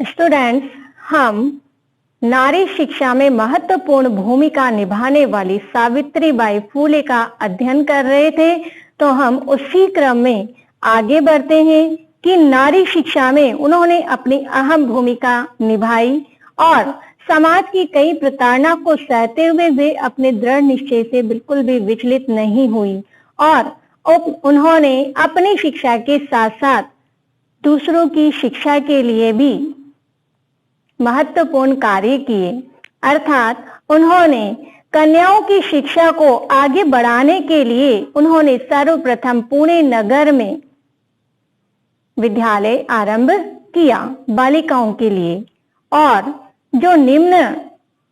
Students, हम नारी शिक्षा में महत्वपूर्ण भूमिका निभाने वाली सावित्रीबाई फूले का अध्ययन कर रहे थे। तो हम उसी क्रम में आगे बढ़ते हैं कि नारी शिक्षा में उन्होंने अपनी अहम भूमिका निभाई और समाज की कई प्रताड़ना को सहते हुए वे अपने दृढ़ निश्चय से बिल्कुल भी विचलित नहीं हुई और उन्होंने अपनी शिक्षा के साथ साथ दूसरों की शिक्षा के लिए भी महत्वपूर्ण कार्य किए। अर्थात उन्होंने कन्याओं की शिक्षा को आगे बढ़ाने के लिए उन्होंने सर्वप्रथम पुणे नगर में विद्यालय आरंभ किया बालिकाओं के लिए, और जो निम्न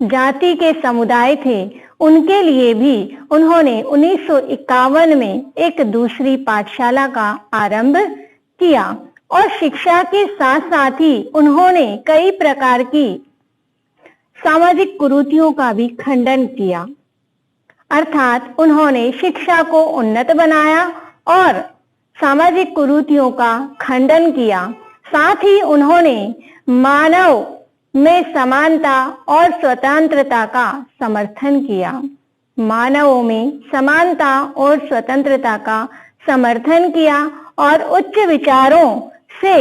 जाति के समुदाय थे उनके लिए भी उन्होंने 1951 में एक दूसरी पाठशाला का आरंभ किया और शिक्षा के साथ साथ ही उन्होंने कई प्रकार की सामाजिक कुरीतियों का भी खंडन किया। अर्थात उन्होंने शिक्षा को उन्नत बनाया और सामाजिक कुरीतियों का खंडन किया। साथ ही उन्होंने मानव में समानता और स्वतंत्रता का समर्थन किया। मानवों में समानता और स्वतंत्रता का समर्थन किया और उच्च विचारों से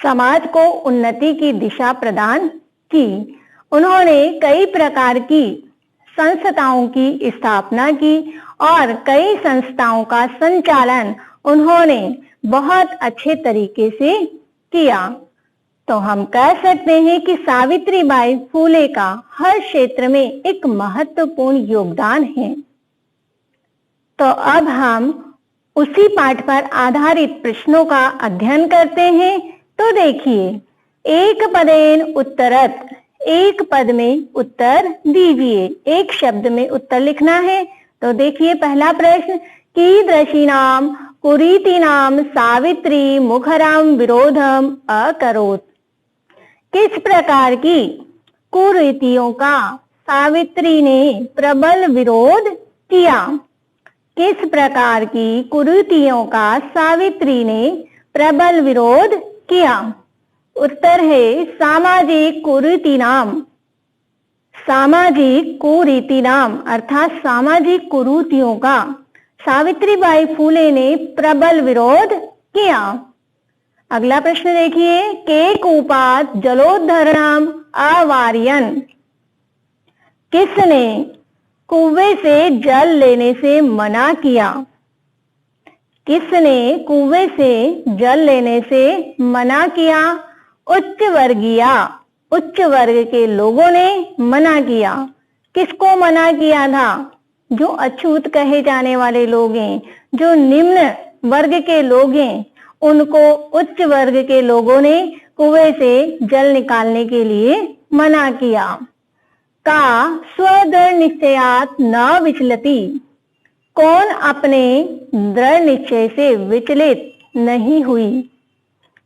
समाज को उन्नति की दिशा प्रदान की। उन्होंने कई प्रकार की संस्थाओं की स्थापना की और कई संस्थाओं का संचालन उन्होंने बहुत अच्छे तरीके से किया। तो हम कह सकते हैं कि सावित्रीबाई फूले का हर क्षेत्र में एक महत्वपूर्ण योगदान है। तो अब हम उसी पाठ पर आधारित प्रश्नों का अध्ययन करते हैं। तो देखिए, एक पदेन उत्तरत, एक पद में उत्तर दीजिए। एक शब्द में उत्तर लिखना है। तो देखिए पहला प्रश्न, कीदृशीनां कुरीतीनां सावित्री मुखरं विरोधम अकरोत्। किस प्रकार की कुरीतियों का सावित्री ने प्रबल विरोध किया? किस प्रकार की कुरीतियों का सावित्री ने प्रबल विरोध किया? उत्तर है सामाजिक कुरीतिनाम। सामाजिक कुरीतिनाम अर्थात सामाजिक कुरीतियों का सावित्रीबाई फूले ने प्रबल विरोध किया। अगला प्रश्न देखिए, के कूपात जलोद्धरणम अवारयन्। किसने कुएं से जल लेने से मना किया? किसने कुएं से जल लेने से मना किया? उच्च वर्ग के लोगों ने मना किया। किसको मना किया था? जो अछूत कहे जाने वाले लोग हैं, जो निम्न वर्ग के लोग हैं, उनको उच्च वर्ग के लोगों ने कुएं से जल निकालने के लिए मना किया। का स्वदृढ़ निश्चयात न विचलति। कौन अपने दृढ़ निश्चय से विचलित नहीं हुई?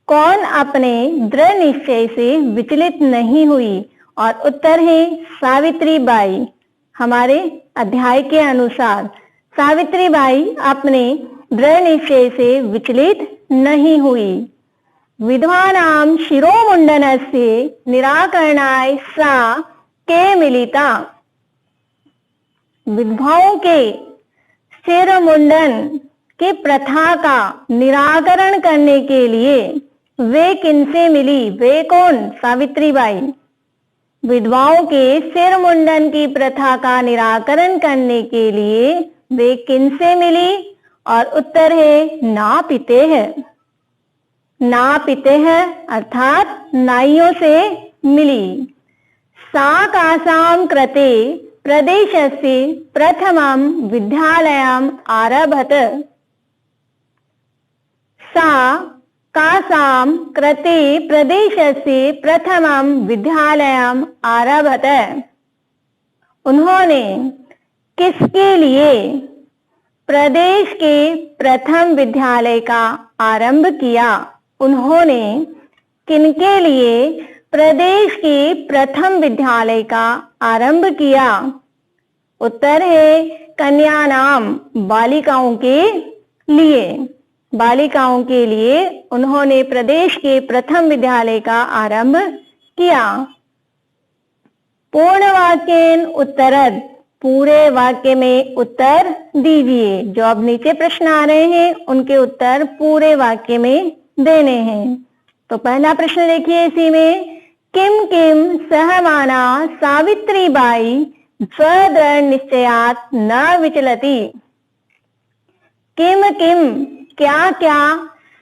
कौन अपने दृढ़ निश्चय से विचलित नहीं हुई? और उत्तर है सावित्रीबाई। हमारे अध्याय के अनुसार सावित्रीबाई अपने दृढ़ निश्चय से विचलित नहीं हुई। विद्वानां शिरोमुंडनस्य निराकरणाय सा के मिलिता। विधवाओं के सिर मुंडन के प्रथा का निराकरण करने के लिए वे किनसे मिली? वे कौन? सावित्रीबाई। विधवाओं के सिर मुंडन की प्रथा का निराकरण करने के लिए वे किनसे मिली? और उत्तर है नापितेह। नापितेह अर्थात नाइयों से मिली। सा कासां कृते प्रदेशस्य प्रथमं विद्यालयम् आरभत। सा कासां कृते प्रदेशस्य प्रथमं विद्यालयम् आरभत। उन्होंने किसके लिए प्रदेश के प्रथम विद्यालय का आरंभ किया? उन्होंने किनके लिए प्रदेश के प्रथम विद्यालय का आरंभ किया? उत्तर है कन्या नाम बालिकाओं के लिए। बालिकाओं के लिए उन्होंने प्रदेश के प्रथम विद्यालय का आरंभ किया। पूर्ण वाक्येन उत्तरद, पूरे वाक्य में उत्तर दीजिए। जो अब नीचे प्रश्न आ रहे हैं उनके उत्तर पूरे वाक्य में देने हैं। तो पहला प्रश्न देखिए इसी में, किम किम सहमाना सावित्रीबाई स्वदृढ़ निश्चयात न विचलति। किम किम क्या क्या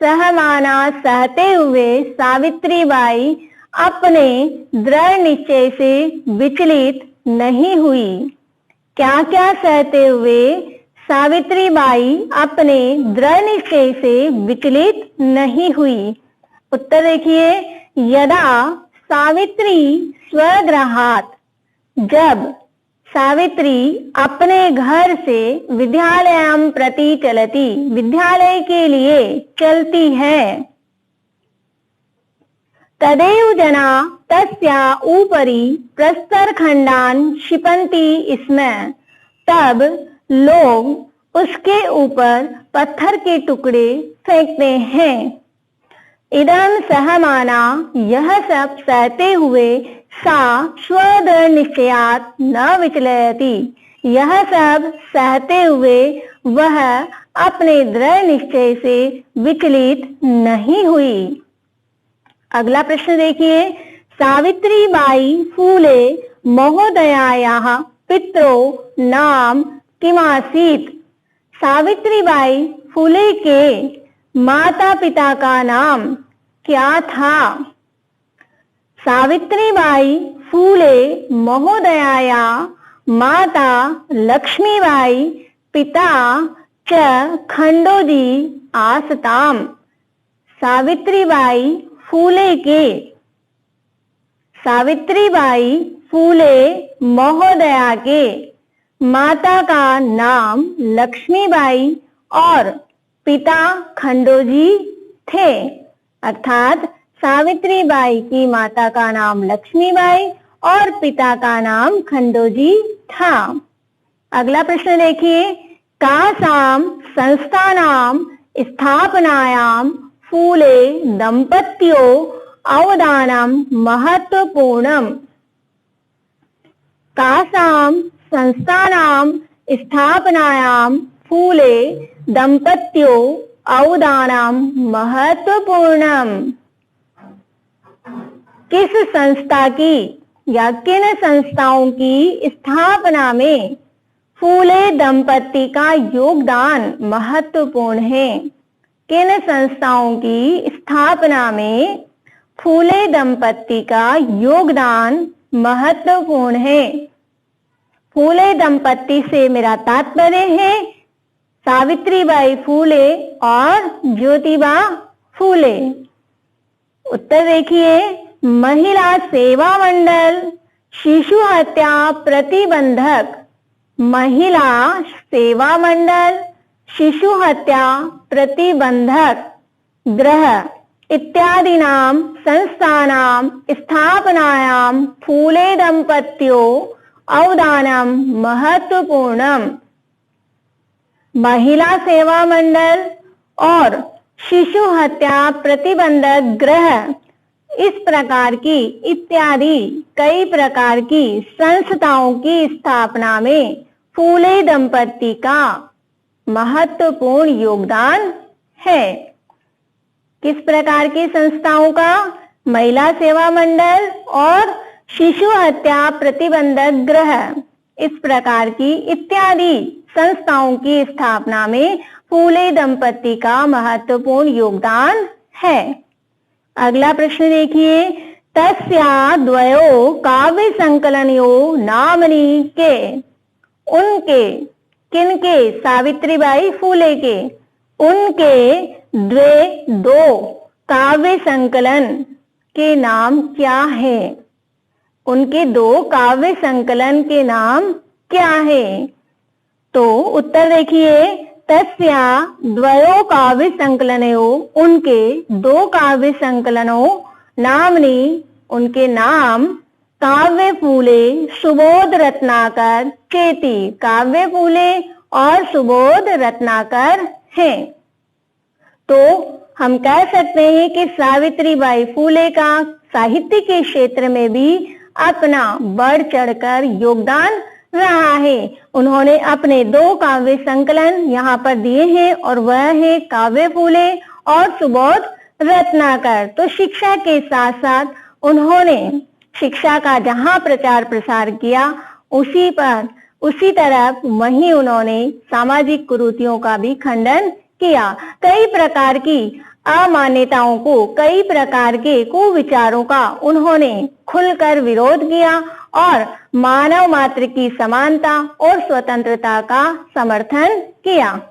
सहमाना सहते हुए सावित्रीबाई अपने दृढ़ निश्चय से विचलित नहीं हुई। क्या क्या सहते हुए सावित्रीबाई अपने दृढ़ निश्चय से विचलित नहीं हुई। उत्तर देखिए, यदा सावित्री स्वगृहात्, जब सावित्री अपने घर से विद्यालयं प्रति चलती, विद्यालय के लिए चलती है। तदेव जना तस्या ऊपरी प्रस्तरखंडान क्षिपन्ति स्म, तब लोग उसके ऊपर पत्थर के टुकड़े फेंकते हैं। इदं सहमाना, यह सब सहते हुए, सा स्वदृढ़ निश्चयात न विचलयति, यह सब सहते हुए वह अपने दृढ़ निश्चय से विचलित नहीं हुई। अगला प्रश्न देखिए, सावित्रीबाई फूले महोदयायाः पित्रो नाम किमासीत्। सावित्रीबाई फूले के माता पिता का नाम क्या था। सावित्रीबाई फूले महोदयाया माता लक्ष्मीबाई पिता च खंडोजी आसताम। सावित्रीबाई फूले के, सावित्रीबाई फूले महोदया के माता का नाम लक्ष्मीबाई और पिता खंडोजी थे। अर्थात सावित्रीबाई की माता का नाम लक्ष्मीबाई और पिता का नाम खंडोजी था। अगला प्रश्न देखिए, कासाम संस्थानाम स्थापनायाम फूले दंपत्यो अवदानम महत्वपूर्णम। कासाम संस्थानाम स्थापनायाम फूले दंपत्यो अवदानम महत्वपूर्णम। किस संस्था की या किन संस्थाओं की स्थापना में फूले दंपति का योगदान महत्वपूर्ण है। किन संस्थाओं की स्थापना में फूले दंपति का योगदान महत्वपूर्ण है। फूले दंपति से मेरा तात्पर्य है सावित्रीबाई फूले और ज्योतिबा फूले। उत्तर देखिए, महिला सेवा मंडल शिशु हत्या प्रतिबंधक, महिला सेवा मंडल शिशु हत्या प्रतिबंधक गृह इत्यादीनां संस्थानां स्थापनायां फूले दंपत्यो अवदानम महत्वपूर्णम। महिला सेवा मंडल और शिशु हत्या प्रतिबंधक गृह इस प्रकार की इत्यादि कई प्रकार की संस्थाओं की स्थापना में फूले दंपति का महत्वपूर्ण योगदान है। किस प्रकार की संस्थाओं का? महिला सेवा मंडल और शिशु हत्या प्रतिबंधक गृह, इस प्रकार की इत्यादि संस्थाओं की स्थापना में फूले दंपति का महत्वपूर्ण योगदान है। अगला प्रश्न देखिए, तस्या द्वयो काव्य संकलनयो नामनी के, उनके, किनके? सावित्रीबाई फूले के, उनके दो काव्य संकलन के नाम क्या है? उनके दो काव्य संकलन के नाम क्या है? तो उत्तर देखिए, तस्या द्वयो काव्य संकलनयो, उनके दो काव्य संकलनों नामनी, उनके नाम काव्य फूले सुबोध रत्नाकर चेती, काव्य फूले और सुबोध रत्नाकर हैं। तो हम कह सकते हैं कि सावित्रीबाई फूले का साहित्य के क्षेत्र में भी अपना बढ़ चढ़कर योगदान रहा है। उन्होंने अपने 2 काव्य संकलन यहाँ पर दिए हैं और वह है काव्य फूले और सुबोध रत्नाकर। तो शिक्षा के साथ साथ उन्होंने शिक्षा का जहां प्रचार प्रसार किया उसी तरह वहीं उन्होंने सामाजिक कुरीतियों का भी खंडन किया। कई प्रकार की अमान्यताओं को, कई प्रकार के कुविचारों का उन्होंने खुलकर विरोध किया और मानव मात्र की समानता और स्वतंत्रता का समर्थन किया।